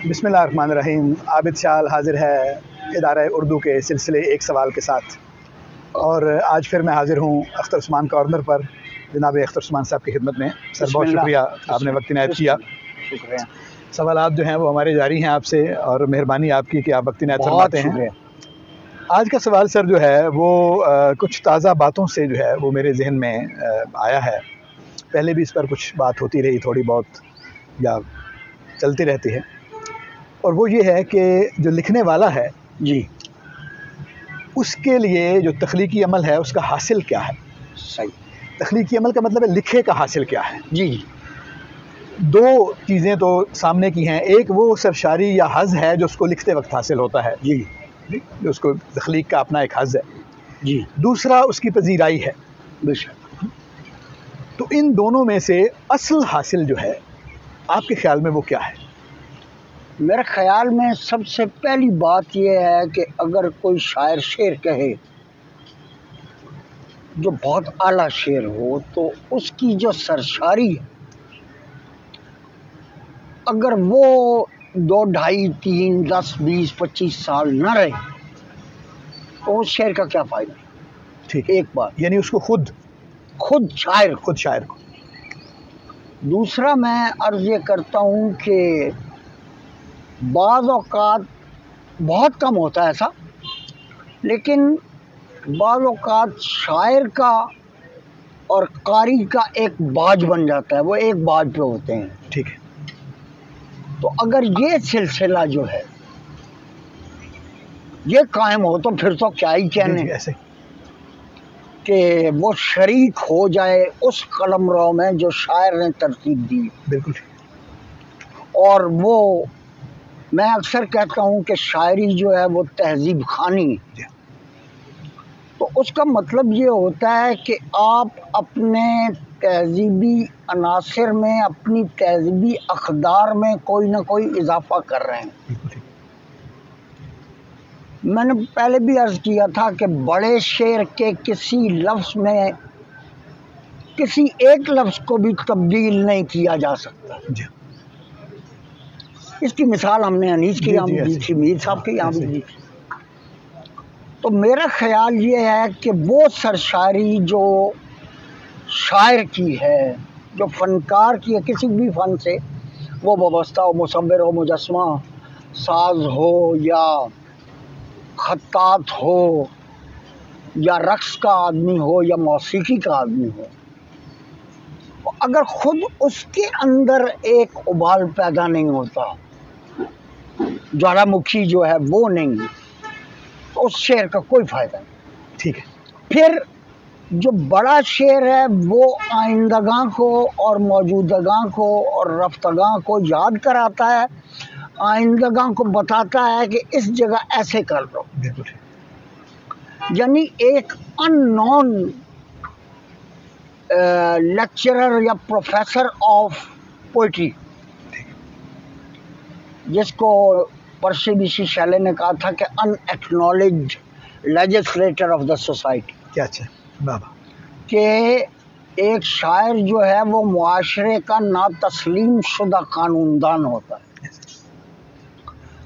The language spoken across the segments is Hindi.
बिस्मिल्लाहिर्रहमानिर्रहीम। आबिद शाल हाज़िर है इदारा उर्दू के सिलसिले एक सवाल के साथ, और आज फिर मैं हाज़िर हूँ अख्तर उस्मान कॉर्नर पर। जनाब अख्तर उस्मान साहब की खिदमत में सर बहुत शुक्रिया, आपने वक्त इनायत किया। शुक्रिया। सवालात जो हैं वो हमारे जारी हैं आपसे, और मेहरबानी आपकी कि आप वक्त इनायत फरमाते हैं। आज का सवाल सर जो है वो कुछ ताज़ा बातों से जो है वो मेरे जहन में आया है। पहले भी इस पर कुछ बात होती रही, थोड़ी बहुत या चलती रहती है, और वो ये है कि जो लिखने वाला है जी, उसके लिए जो तख्लीकी अमल है उसका हासिल क्या है। सही। तख्लीकी अमल का मतलब है लिखे का हासिल क्या है। जी, दो चीज़ें तो सामने की हैं। एक वो सरशारी या हज़ है जो उसको लिखते वक्त हासिल होता है, जी, जो उसको तख्लीक का अपना एक हज़ है। जी, दूसरा उसकी पजीराई है। बेशक। तो इन दोनों में से असल हासिल जो है आपके ख्याल में वो क्या है? मेरे ख्याल में सबसे पहली बात यह है कि अगर कोई शायर शेर कहे जो बहुत आला शेर हो, तो उसकी जो सरशारी है, अगर वो 2, 2.5, 3, 10, 20, 25 साल न रहे तो उस शेर का क्या फ़ायदा। ठीक, एक बात, यानी उसको खुद शायर को। दूसरा, मैं अर्ज़ ये करता हूँ कि बाज़ औक़ात बहुत कम होता है ऐसा, लेकिन बाज़ औक़ात शायर का और कारी का एक बाज बन जाता है, वो एक बाज पे होते हैं। ठीक है। तो अगर ये सिलसिला जो है ये कायम हो तो फिर तो क्या ही कहने, ऐसे कि वो शरीक हो जाए उस कलमरों में जो शायर ने तरतीब दी। बिल्कुल। और वो, मैं अक्सर कहता हूँ कि शायरी जो है वो तहजीब खानी है। तो उसका मतलब ये होता है कि आप अपने तहजीबी अनासर में, अपनी तहजीबी अखदार में कोई ना कोई इजाफा कर रहे हैं। मैंने पहले भी अर्ज़ किया था कि बड़े शेर के किसी लफ्ज़ में किसी एक लफ्ज़ को भी तब्दील नहीं किया जा सकता। इसकी मिसाल हमने अनीस के यहाँ भी दी थी, मीर साहब के यहाँ भी दी थी। तो मेरा ख्याल ये है कि वो सरशारी जो शायर की है, जो फनकार की है, किसी भी फ़न से, वो वाबस्ता हो, मुसव्विर हो, मुजस्मा साज हो, या खत्तात हो, या रक्स का आदमी हो, या मौसीकी का आदमी हो, तो अगर खुद उसके अंदर एक उबाल पैदा नहीं होता, ज्वालामुखी जो है वो नहीं, तो उस शेर का कोई फ़ायदा नहीं। ठीक है। फिर जो बड़ा शेर है वो आइंदगां को और मौजूदगां को और रफ्तगां को याद कराता है, आइंदगां को बताता है कि इस जगह ऐसे कर लो। यानी एक अननोन लेक्चरर या प्रोफेसर ऑफ पोइट्री, जिसको पर्सी बिशी शैले ने कहा था कि अनएक्नॉलेज्ड लेजिस्लेटर ऑफ द सोसाइटी। क्या? अच्छा बाबा, कि एक शायर जो है वो मुआशरे का ना तस्लीम शुदा कानूनदान होता है।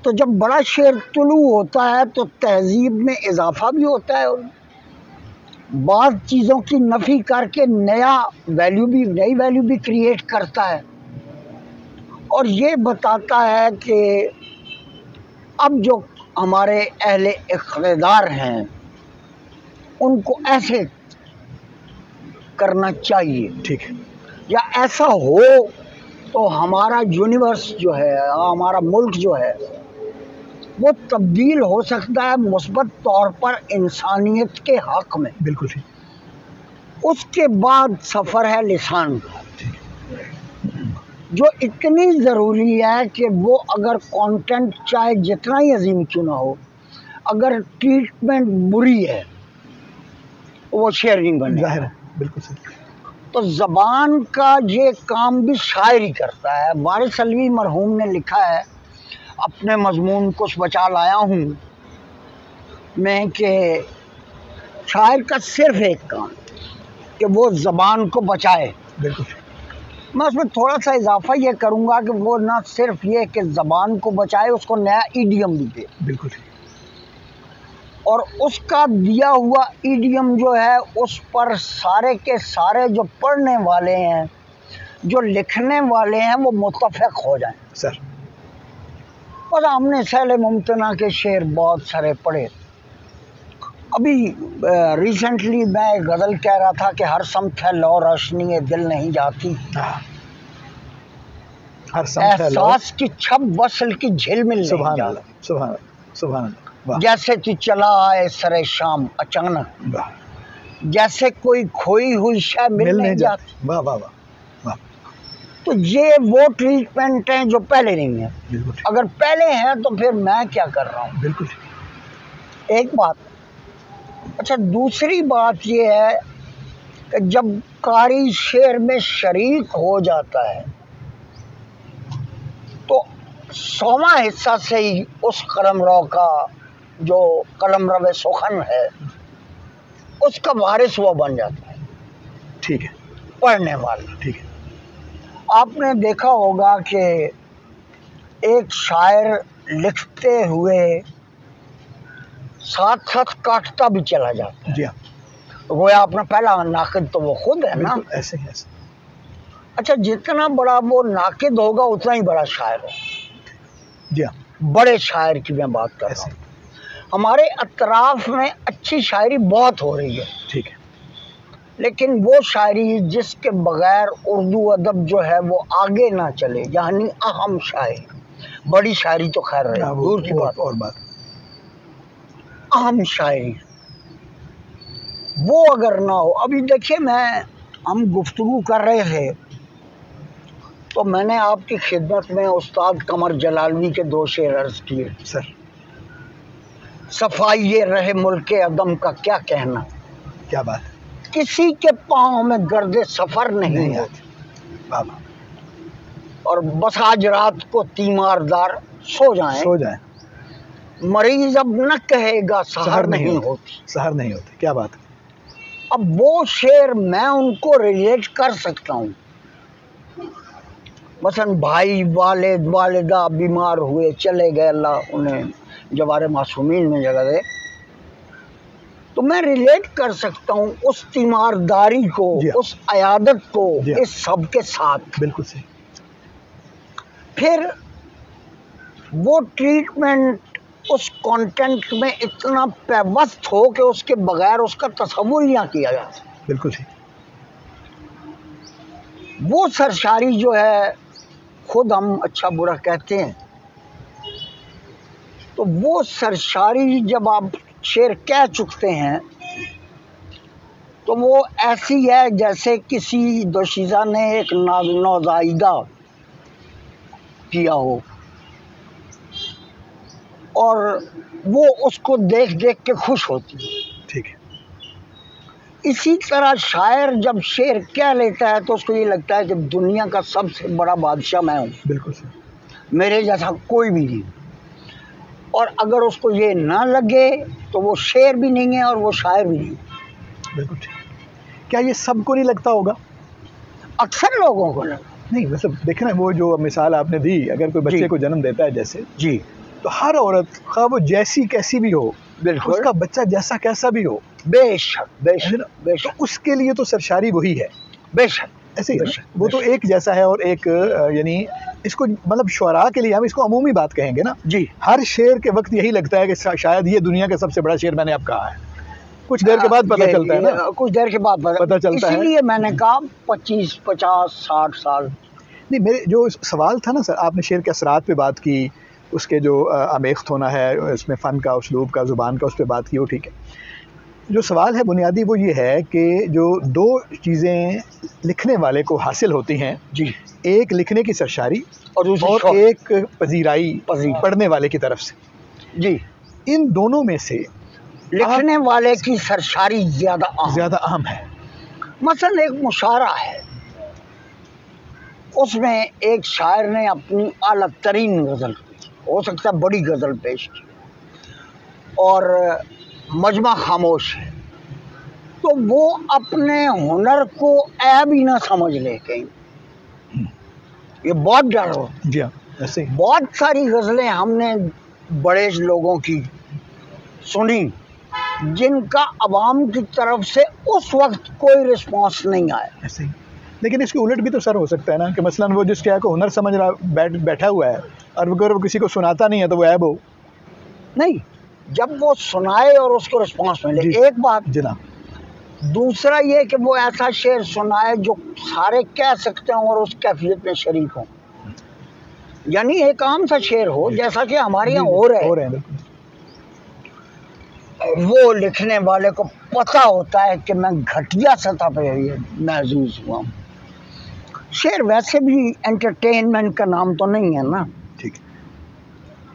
तो जब बड़ा शेर तुलू होता है तो तहजीब में इजाफा भी होता है, और बाज़ चीज़ों की नफ़ी करके नई वैल्यू भी क्रिएट करता है, और ये बताता है कि अब जो हमारे अहले इक़्तिदार हैं उनको ऐसे करना चाहिए। ठीक है। या ऐसा हो तो हमारा यूनिवर्स जो है, हमारा मुल्क जो है, वो तब्दील हो सकता है मुस्बत तौर पर इंसानियत के हक़ में। बिल्कुल ठीक। उसके बाद सफ़र है लिसान का, जो इतनी ज़रूरी है कि वो अगर कंटेंट चाहे जितना ही अजीम क्यों ना हो, अगर ट्रीटमेंट बुरी है वो शेर नहीं बनेगा। बिल्कुल सही। तो ज़बान का ये काम भी शायरी करता है। वारिस अलवी मरहूम ने लिखा है अपने मजमून कुछ बचा लाया हूँ मैं, कि शायर का सिर्फ एक काम कि वो ज़बान को बचाए। बिल्कुल। मैं उसमें थोड़ा सा इजाफा ये करूंगा कि वो ना सिर्फ ये कि ज़बान को बचाए, उसको नया ईडियम भी दे। बिल्कुल। और उसका दिया हुआ ईडियम जो है उस पर सारे के सारे जो पढ़ने वाले हैं, जो लिखने वाले हैं, वो मुत्तफ़िक़ हो जाएं। सर और हमने सहले मुमतना के शेर बहुत सारे पढ़े। अभी रिसेंटली मैं एक गज़ल कह रहा था कि हर समत है लो रोशनी दिल नहीं जाती, हर समत है लो एहसास की छप वसल की झिलमिल नहीं सुभान जाती। अल्लाह, सुभान अल्लाह, सुभान अल्लाह। जैसे तू चला आए सरे शाम अचानक, जैसे कोई खोई हुई शय मिल नहीं जाती। वाह वाह वाह वाह। तो ये वो ट्रीटमेंट है जो पहले नहीं है। अगर पहले है तो फिर मैं क्या कर रहा हूँ। बिल्कुल एक बात। अच्छा, दूसरी बात ये है कि जब कारी शेर में शरीक हो जाता है तो 100वां हिस्सा से ही उस कलमरो का, जो कलमरव सुखन है, उसका वारिस वो बन जाता है। ठीक है, पढ़ने वाला। ठीक है। आपने देखा होगा कि एक शायर लिखते हुए साथ साथ काटता भी चला जाता है। जी हाँ। गोया अपना पहला नाकिद तो वो खुद है ना। ऐसे ही ऐसे। अच्छा, जितना बड़ा वो नाकिद होगा उतना ही बड़ा शायर हो। जी हाँ। बड़े शायर की मैं बात कर रहा हूँ। हमारे अतराफ में अच्छी शायरी बहुत हो रही है। ठीक है। लेकिन वो शायरी जिसके बगैर उर्दू अदब जो है वो आगे ना चले, यानी अहम शायरी। बड़ी शायरी तो खैर रही, दूर की बात। और बात अहम शायरी वो अगर ना हो। अभी देखिए, हम गुफ्तगू कर रहे थे तो मैंने आपकी खिदमत में उस्ताद कमर जलालवी के 2 शेर अर्ज किए। सर, सफाई ये रहे मुल्क अदम का क्या कहना, क्या बात है। किसी के पाँव में गर्दे सफर नहीं होती, बाबा। और बस आज रात को तीमारदार सो जाएं, मरीज अब न कहेगा सहर नहीं होती। सहर नहीं होती, क्या बात है। अब वो शेर मैं उनको रिलेट कर सकता हूँ। मसलन भाई वालिद वालिदा बीमार हुए, चले गए, अल्लाह उन्हें जवारे मासूमीन में जगह दे, तो मैं रिलेट कर सकता हूँ उस तीमारदारी को, उस अयादत को इस सब के साथ। बिल्कुल सही। फिर वो ट्रीटमेंट उस कंटेंट में इतना पैवस्त हो कि उसके बगैर उसका तसव्वुर ही ना किया जा सके। बिल्कुल सही। वो सरशारी जो है, खुद हम अच्छा बुरा कहते हैं, तो वो सरशारी जब आप शेर कह चुकते हैं तो वो ऐसी है जैसे किसी दोशीज़ा ने एक नौज़ायदा किया हो और वो उसको देख देख के खुश होती है। ठीक है। इसी तरह शायर जब शेर कह लेता है तो उसको ये लगता है कि दुनिया का सबसे बड़ा बादशाह मैं हूँ। बिल्कुल सही। मेरे जैसा कोई भी नहीं। और अगर उसको ये ना लगे तो वो शेर भी नहीं है और वो शायर भी नहीं। बिल्कुल ठीक। क्या ये सबको नहीं लगता होगा? अक्सर लोगों को लगता। नहीं, मतलब देखें ना, वो जो मिसाल आपने दी, अगर कोई बच्चे को जन्म देता है जैसे जी, तो हर औरत, खा वो जैसी कैसी भी हो, बिल्कुल उसका बच्चा जैसा कैसा भी हो, बेशक बेशक बेशक, तो उसके लिए तो सरशारी वही है। बेशक ऐसे ही वो तो एक जैसा है। और एक यानी इसको मतलब शुअरा के लिए हम इसको अमूमी बात कहेंगे ना जी। हर शेर के वक्त यही लगता है कि शायद ये दुनिया का सबसे बड़ा शेर मैंने अब कहा है। कुछ देर के बाद पता चलता है ना, कुछ देर के बाद पता चलता है। इसीलिए मैंने कहा 25, 50, 60 साल। नहीं, मेरे जो सवाल था ना सर, आपने शेर के असरात पे बात की, उसके जो आमेख्त होना है, इसमें फ़न का, उसलूब का, ज़ुबान का, उस पर बात की, वो ठीक है। जो सवाल है बुनियादी वो ये है कि जो 2 चीज़ें लिखने वाले को हासिल होती हैं जी, एक लिखने की सरशारी और एक पजीराई पढ़ने वाले की तरफ से जी, इन दोनों में से लिखने वाले की सरशारी ज़्यादा अहम है। मसलन एक मुशायरा है, उसमें एक शायर ने अपनी आला तरीन गज़ल, हो सकता है बड़ी गज़ल पेश की, और मजमा खामोश है, तो वो अपने हुनर को ऐब ही ना समझ ले कहीं, ये बहुत डर हो। जी हाँ, ऐसे ही बहुत सारी गज़लें हमने बड़े लोगों की सुनी जिनका अवाम की तरफ से उस वक्त कोई रिस्पांस नहीं आया। ऐसे ही। लेकिन इसके उलट भी तो सर हो सकता है ना, कि मसलन वो जिस क्या को हुनर समझ रहा बैठा हुआ है, और अगर वो किसी को सुनाता नहीं है तो वो ऐब हो। नहीं, जब वो सुनाए और उसको रिस्पांस मिले, एक बात। जनाब, दूसरा ये कि वो ऐसा शेर सुनाए जो सारे कह सकते हों और उस कैफियत में शरीक हों, यानी एक आम सा शेर हो जैसा कि हमारे यहाँ हो रहे हैं। वो लिखने वाले को पता होता है कि मैं घटिया सतह पे ये महसूस हुआ। शेर वैसे भी एंटरटेनमेंट का नाम तो नहीं है ना, ठीक।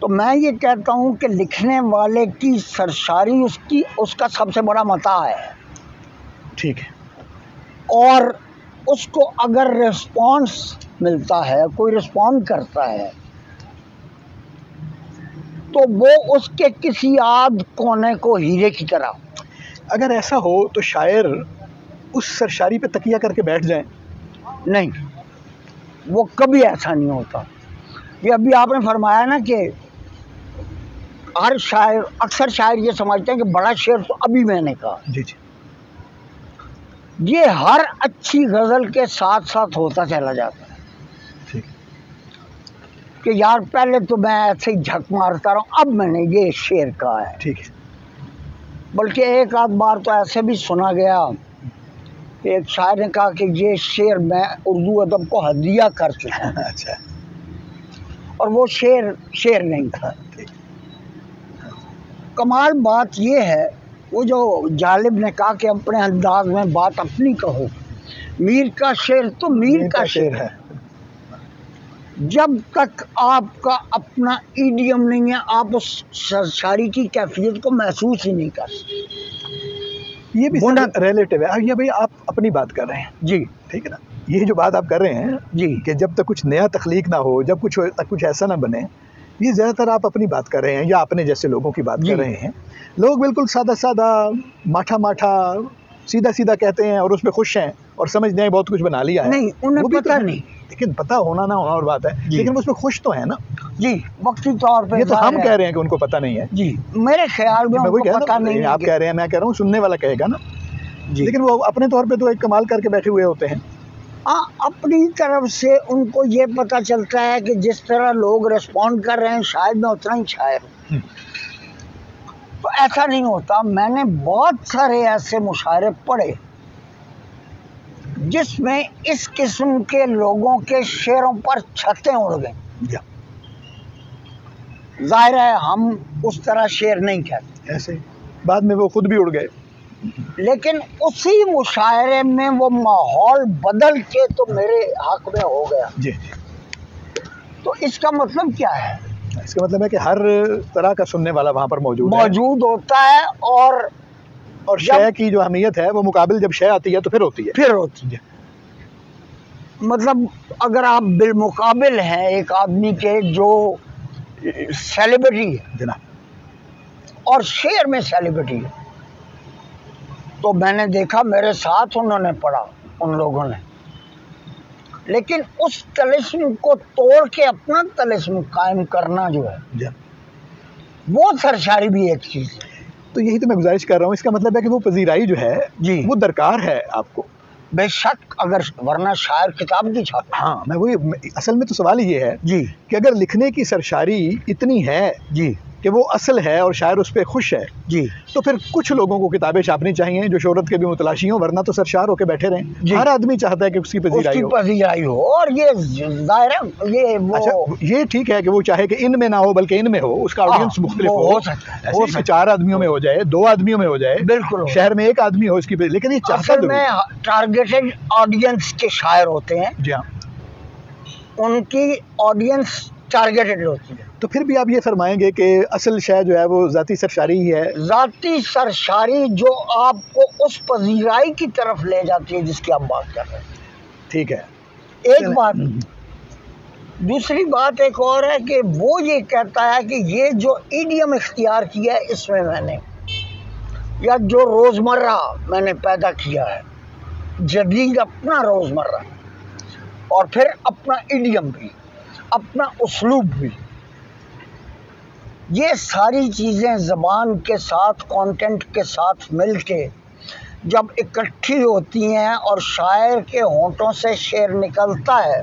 तो मैं ये कहता हूँ कि लिखने वाले की सरशारी उसका सबसे बड़ा मता है। ठीक है। और उसको अगर रिस्पॉन्स मिलता है, कोई रिस्पॉन्ड करता है, तो वो उसके किसी आध कोने को हीरे की तरह। अगर ऐसा हो तो शायर उस सरशारी पे तकिया करके बैठ जाएं। नहीं, वो कभी ऐसा नहीं होता। ये अभी आपने फरमाया ना कि हर शायर, अक्सर शायर ये समझते हैं कि बड़ा शेर तो अभी मैंने कहा। जी जी। ये हर अच्छी गज़ल के साथ साथ होता चला जाता है। ठीक। कि यार पहले तो मैं ऐसे ही झक मारता रहा हूँ, अब मैंने ये शेर कहा है। ठीक है। बल्कि एक आध बार तो ऐसे भी सुना गया कि एक शायर ने कहा कि ये शेर मैं उर्दू अदब को हदिया कर चुका हूँ। अच्छा। और वो शेर नहीं था। कमाल बात ये है, वो जो जालिब ने कहा कि अपने अंदाज में बात अपनी कहो, मीर का शेर तो मीर का शेर है। जब तक आपका अपना ईडियम नहीं है, आप उस शायरी की कैफियत को महसूस ही नहीं कर सकते। ये भी रिलेटिव है। ये भाई आप अपनी बात कर रहे हैं जी, ठीक है ना। ये जो बात आप कर रहे हैं जी, कि जब तक कुछ नया तख्लीक ना हो, जब कुछ ऐसा ना बने, ये ज़्यादातर आप अपनी बात कर रहे हैं या अपने जैसे लोगों की बात कर रहे हैं। लोग बिल्कुल सादा सादा, माठा माठा, सीधा सीधा कहते हैं और उसमें खुश हैं और समझते हैं बहुत कुछ बना लिया है। नहीं, उन्हें पता नहीं। लेकिन पता होना ना होना और बात है, लेकिन वो उसमें खुश तो है ना जी, वक्ती तौर पे। ये तो हम कह रहे हैं कि उनको पता नहीं है जी, मेरे ख्याल में उनको पता नहीं है। आप कह रहे हैं, मैं कह रहा हूँ सुनने वाला कहेगा ना जी। लेकिन वो अपने तौर पे तो एक कमाल करके बैठे हुए होते हैं। अपनी तरफ से उनको ये पता चलता है कि जिस तरह लोग रिस्पॉन्ड कर रहे हैं शायद मैं उतना ही शायर हूँ। तो ऐसा नहीं होता। मैंने बहुत सारे ऐसे मुशायरे पढ़े जिसमें इस किस्म के लोगों के शेरों पर छतें उड़ गई। जाहिर है हम उस तरह शेर नहीं कहते, ऐसे बाद में वो खुद भी उड़ गए। लेकिन उसी मुशायरे में वो माहौल बदल के तो मेरे हक में हो गया जी। तो इसका मतलब क्या है? इसका मतलब है कि हर तरह का सुनने वाला वहाँ पर मौजूद होता है। और शय की जो अहमियत है वो मुकाबिल जब शय आती है तो फिर होती है। मतलब अगर आप बिलमुकाबिल हैं एक आदमी के जो सेलिब्रिटी है जनाब और शेर में सेलिब्रिटी है, तो मैंने देखा मेरे साथ उन्होंने पढ़ा उन लोगों ने, लेकिन उस तलिस्म को तोड़ के अपना तलिस्म कायम करना जो है वो सरशारी भी एक चीज़ है। तो यही तो मैं गुजारिश कर रहा हूँ। इसका मतलब है कि वो पजीराई जो है जी वो दरकार है आपको, बेशक, अगर वरना शायर किताब की छाप। हाँ, मैं वही, असल में तो सवाल ये है जी कि अगर लिखने की सरशारी इतनी है जी कि वो असल है और शायर उस पर खुश है जी, तो फिर कुछ लोगों को किताबें छापनी चाहिए जो शोहरत के भी मुतलाशी हों, वरना तो सरशार होकर बैठे रहें। हर आदमी चाहता है कि उसकी पजीराई हो और ये जाहिर है ये वो अच्छा, ये ठीक है कि वो चाहे कि इनमें ना हो बल्कि इनमें हो, उसका ऑडियंस मुख्तलिफ हो सकता है। ऐसे 4 आदमियों में हो जाए, 2 आदमियों में हो जाए, बिल्कुल शहर में 1 आदमी हो इसकी, लेकिन ये असल में टारगेटेड ऑडियंस के शायर होते हैं। जी हाँ, उनकी ऑडियंस टारगेटेड होती है। तो फिर भी आप ये फरमाएंगे कि असल शय जो है वो ज़ाती सरशारी ही है। ज़ाती सरशारी जो आपको उस पजीराई की तरफ ले जाती है जिसकी आप बात कर रहे हैं। ठीक है, एक बात। दूसरी बात एक और है कि वो ये कहता है कि ये जो ईडियम इख्तियार किया है इसमें मैंने, या जो रोज़मर्रा मैंने पैदा किया है, जदीद अपना रोज़मर्रा, और फिर अपना इडियम भी, अपना उस्लूब भी। ये सारी चीज़ें ज़बान के साथ, कंटेंट के साथ मिलके जब इकट्ठी होती हैं और शायर के होंठों से शेर निकलता है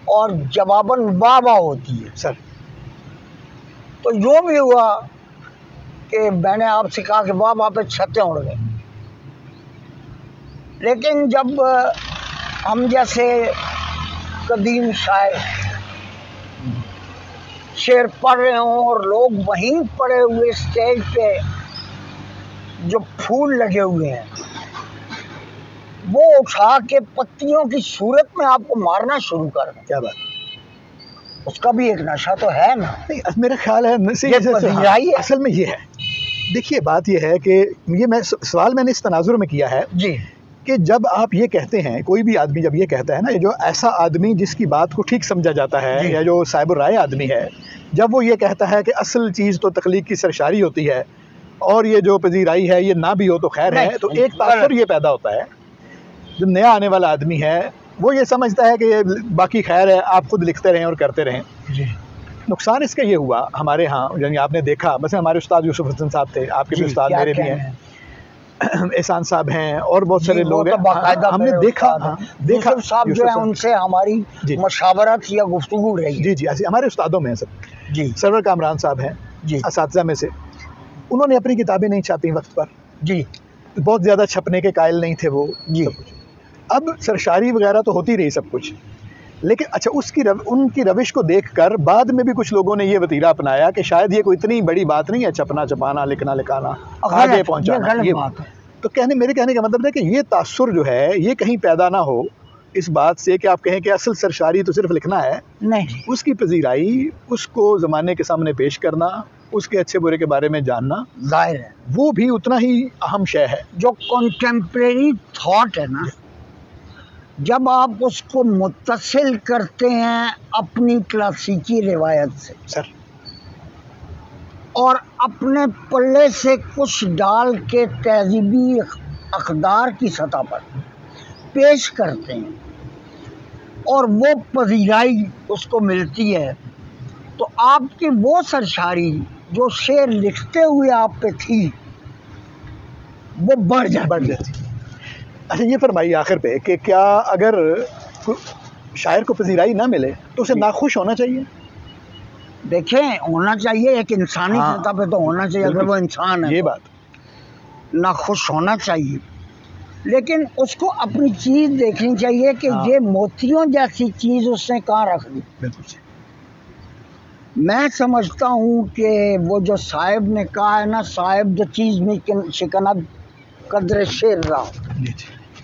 और जवाबन वाह वाह होती है सर। तो यूँ भी हुआ कि मैंने आपसे कहा कि वाह वाह पे छतें उड़ गई। लेकिन जब हम जैसे कदीम शायर शेर पढ़ रहे हों और लोग वहीं पड़े हुए स्टेज पे जो फूल लगे हुए हैं वो उठा के पत्तियों की सूरत में आपको मारना शुरू कर दें, क्या बात, उसका भी एक नशा तो है ना। मेरा ख्याल है है। असल में ये है, देखिए बात ये है कि ये सवाल मैंने इस तनाजुर में किया है जी कि जब आप ये कहते हैं, कोई भी आदमी जब ये कहता है ना, जो ऐसा आदमी जिसकी बात को ठीक समझा जाता है या जो साहिब राय आदमी है, जब वो ये कहता है कि असल चीज़ तो तख्लीक की सरशारी होती है और ये जो पजीराई है ये ना भी हो तो खैर है, तो एक तासुर ये पैदा होता है। जो नया आने वाला आदमी है वो ये समझता है कि ये बाकी खैर है, आप खुद लिखते रहें और करते रहें। जी। नुकसान इसका ये हुआ हमारे यहाँ, यानी आपने देखा, बस हमारे उस्ताद यूसुफ हसन साहब थे, आपके भी उस्ताद मेरे भी हैं, एहसान साहब हैं और बहुत सारे लोग हैं। हमने देखा देखा साहब जो है उनसे हमारी मशावरत या गुफ्तगू रही। जी जी, ऐसे हमारे उस्तादों में हैं सब जी। सरवर कामरान साहब हैं जी, असातिज़ा में से। उन्होंने अपनी किताबें नहीं छापी वक्त पर जी, बहुत ज़्यादा छपने के कायल नहीं थे वो जी। अब सरशारी वगैरह तो होती रही सब कुछ, लेकिन अच्छा उनकी रविश को देखकर बाद में भी कुछ लोगों ने ये वतीरा अपनाया कि शायद ये कोई इतनी बड़ी बात नहीं है, छपना छपाना लिखना लिखाना आगे पहुंचाना, ये बात है। तो मेरे कहने का मतलब है कि ये तासुर जो है ये कहीं पैदा ना हो इस बात से कि आप कहें कि असल सरशारी तो सिर्फ लिखना है, नहीं, उसकी पजीराई, उसको ज़माने के सामने पेश करना, उसके अच्छे बुरे के बारे में जानना, जाहिर है वो भी उतना ही अहम शय है। जो कॉन्टेम्प्रेरी थॉट है ना, जब आप उसको मुत्तसिल करते हैं अपनी क्लासिकी रिवायत से सर, और अपने पल्ले से कुछ डाल के तहजीबी अक़दार की सतह पर पेश करते हैं और वो पजीराई उसको मिलती है, तो आपकी वो सरशारी जो शेर लिखते हुए आप पे थी वो बढ़ जाती। अच्छा ये फरमाइए आखिर पे कि क्या अगर शायर को पजीराई ना मिले तो उसे नाखुश होना चाहिए? देखें, होना चाहिए, एक इंसानी सतह पे तो होना चाहिए, अगर वो इंसान है, ये बात नाखुश होना चाहिए, लेकिन उसको अपनी चीज़ देखनी चाहिए कि ये मोतियों जैसी चीज़ उसने कहाँ रख दी। बिल्कुल। मैं समझता हूँ कि वो जो साहिब ने कहा है ना, साहिब जो चीज़ में शिकनत कदर शेर रहा,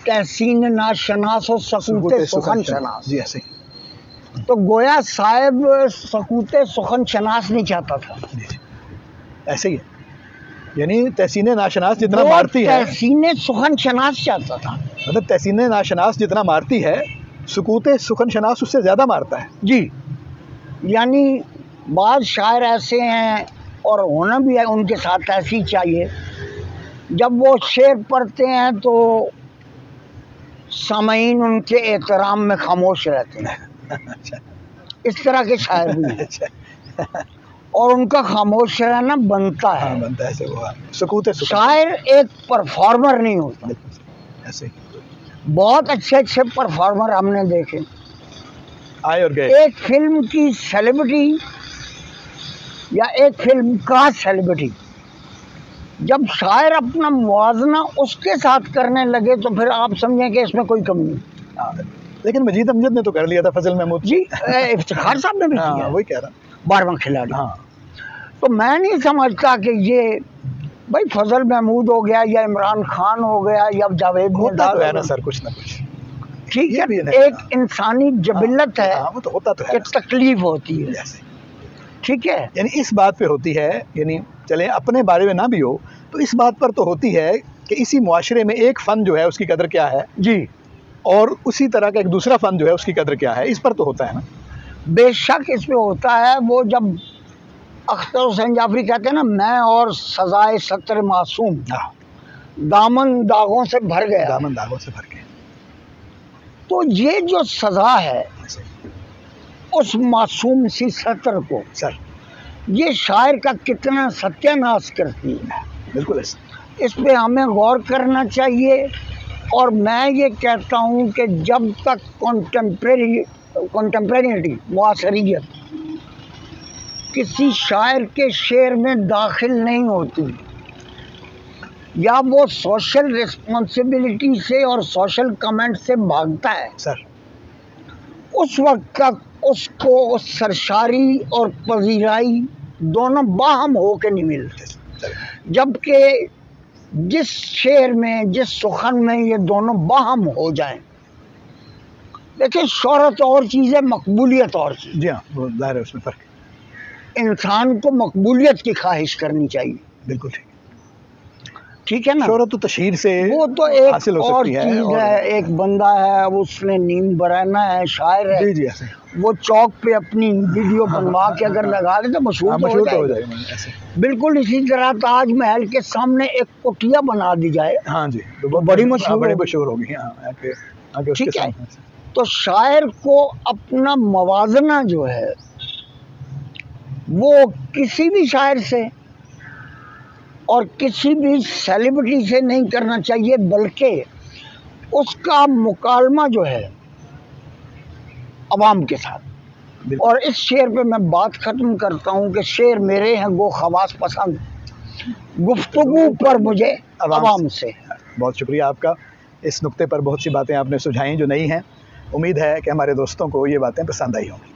तहसीन ना शनास हो सकूते सुखन शनास, जी ऐसे। तो गोया साहिब सकूते सुखन शनास नहीं चाहता था, ऐसे ही है, यानी तहसीन नाशनास जितना मारती है, तहसीन सुखन शनास चाहता था, मतलब तहसीन नाशनास जितना मारती है, सुकूते सुखन शनास उससे ज़्यादा मारता है जी। यानी बाद शायर ऐसे हैं और होना भी है उनके साथ ऐसी चाहिए, जब वो शेर पढ़ते हैं तो सामीन उनके एहतराम में खामोश रहते हैं। इस तरह के शायर भी हैं और उनका खामोश रहना बनता है, बनता है ऐसे। वो सुकूते शायर एक परफॉर्मर नहीं होता, ऐसे बहुत अच्छे परफॉर्मर हमने देखे आए और गए। एक फिल्म की सेलिब्रिटी या एक फिल्म का सेलिब्रिटी जब शायर अपना मुवाजना उसके साथ करने लगे तो फिर आप समझें कि इसमें कोई कमी नहीं। लेकिन मजीद अमजद ने तो कर लिया था, फजल महमूद जी, इफ्तिखार साहब ने भी किया, वही कह रहा, 12वां खिलाड़ी। तो मैं नहीं समझता कि ये भाई फजल महमूद हो गया या इमरान खान हो गया या जावेद होता तो है ना सर, कुछ ना कुछ ठीक है, एक इंसानी जबिलत है, वो तो होता तो है, तकलीफ होती है, ठीक है। यानी इस बात पे होती है, यानी चले अपने बारे में ना भी हो तो इस बात पर तो होती है कि इसी मुआशरे में एक फ़न जो है उसकी कदर क्या है जी, और उसी तरह का एक दूसरा फ़न जो है उसकी कदर क्या है, इस पर तो होता है ना। बेशक इसमें होता है। वो जब अख्तर हुसैन जाफरी कहते हैं ना, मैं और सजाए सत्र मासूम दामन दागों से भर गया, दामन दागों से भर गया, तो ये जो सजा है उस मासूम सी सतर को सर, ये शायर का कितना सत्यानाश करती है। बिल्कुल इस पे हमें गौर करना चाहिए। और मैं ये कहता हूँ कि जब तक कॉन्टेम्परेरी मुआसरियत किसी शायर के शेर में दाखिल नहीं होती, या वो सोशल रिस्पॉन्सिबिलिटी से और सोशल कमेंट से भागता है सर, उस वक्त तक उसको सरशारी और पजीराई दोनों बाहम होके नहीं मिलते। जबकि जिस शेर में, जिस सुखन में ये दोनों बाहम हो जाएं, देखिए शोहरत और चीज़ है, मकबूलियत और चीज़। जी हाँ, वो ज़ाहिर है, उसमें फ़र्क है। इंसान को मकबूलियत की ख्वाहिश करनी चाहिए। बिल्कुल ठीक है ना। शोहरत तो तशहीर से वो तो एक हासिल हो और सकती है। चीज़ है। एक बंदा है, उसने नींद बराना है, शायर है, जी जी ऐसे वो चौक पे अपनी वीडियो बनवा के अगर लगा ले तो मशहूर तो हो जाएगा। ऐसे बिल्कुल इसी तरह ताजमहल के सामने एक कुटिया बना दी जाए, हाँ जी, तो बड़ी मशहूर होगी। हाँ, ठीक है। तो शायर को अपना मवाजना जो है वो किसी भी शायर से और किसी भी सेलिब्रिटी से नहीं करना चाहिए, बल्कि उसका मुकालमा जो है अवाम के साथ। और इस शेर पे मैं बात ख़त्म करता हूँ कि शेर मेरे हैं गो खवास पसंद, गुफ्तगू पर मुझे अवाम से। बहुत शुक्रिया आपका। इस नुक्ते पर बहुत सी बातें आपने सुझाई जो नई हैं। उम्मीद है कि हमारे दोस्तों को ये बातें पसंद आई होंगी।